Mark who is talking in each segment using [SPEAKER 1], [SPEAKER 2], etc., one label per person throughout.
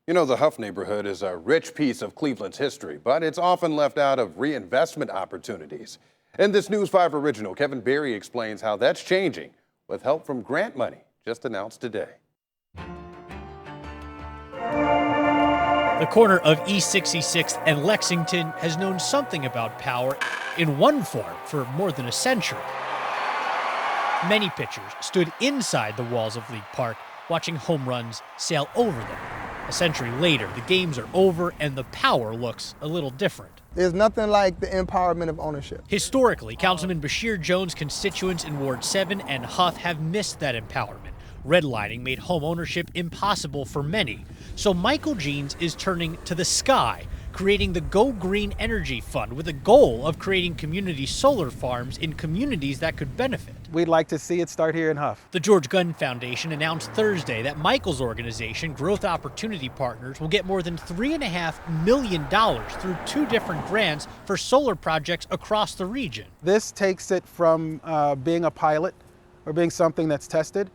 [SPEAKER 1] You know, the Hough neighborhood is a rich piece of Cleveland's history, but it's often left out of reinvestment opportunities. In this News 5 original, Kevin Berry explains how that's changing with help from grant money just announced today.
[SPEAKER 2] The corner of East 66th and Lexington has known something about power in one form for more than a century. Many pitchers stood inside the walls of League Park watching home runs sail over them. A century later, the games are over and the power looks a little different.
[SPEAKER 3] There's nothing like the empowerment of ownership.
[SPEAKER 2] Historically, Councilman Bashir Jones' constituents in Ward 7 and Hough have missed that empowerment. Redlining made home ownership impossible for many. So Michael Jeans is turning to the sky, creating the Go Green Energy Fund with a goal of creating community solar farms in communities that could benefit.
[SPEAKER 4] We'd like to see it start here in Hough.
[SPEAKER 2] The George Gunn Foundation announced Thursday that Michael's organization, Growth Opportunity Partners, will get more than $3.5 million through 2 different grants for solar projects across the region.
[SPEAKER 4] This takes it from being a pilot or being something that's tested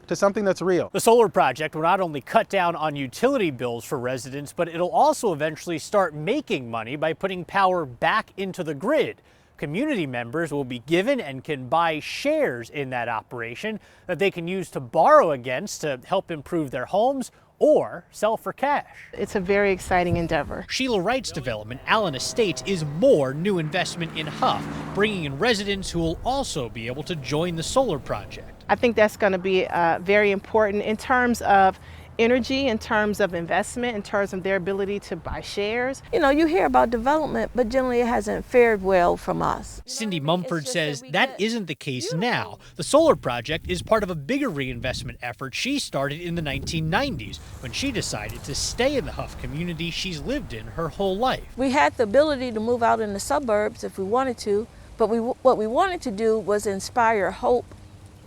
[SPEAKER 4] to something that's real.
[SPEAKER 2] The solar project will not only cut down on utility bills for residents, but it'll also eventually start making money by putting power back into the grid. Community members will be given and can buy shares in that operation that they can use to borrow against to help improve their homes or sell for cash.
[SPEAKER 5] It's a very exciting endeavor.
[SPEAKER 2] Sheila Wright's development, Allen Estates, is more new investment in Hough, bringing in residents who will also be able to join the solar project.
[SPEAKER 5] I think that's going to be very important in terms of energy, in terms of investment, in terms of their ability to buy shares.
[SPEAKER 6] You know, you hear about development, but generally it hasn't fared well from us.
[SPEAKER 2] Cindy Mumford says that isn't the case now. The solar project is part of a bigger reinvestment effort she started in the 1990s when she decided to stay in the Hough community she's lived in her whole life.
[SPEAKER 6] We had the ability to move out in the suburbs if we wanted to, but what we wanted to do was inspire hope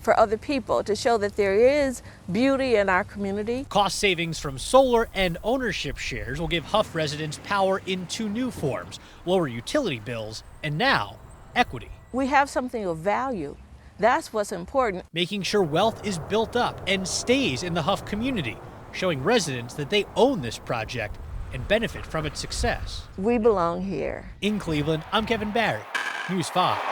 [SPEAKER 6] for other people, to show that there is beauty in our community.
[SPEAKER 2] Cost savings from solar and ownership shares will give Hough residents power in 2 new forms: lower utility bills and now equity.
[SPEAKER 6] We have something of value. That's what's important.
[SPEAKER 2] Making sure wealth is built up and stays in the Hough community, showing residents that they own this project and benefit from its success.
[SPEAKER 6] We belong here.
[SPEAKER 2] In Cleveland, I'm Kevin Barry, News 5.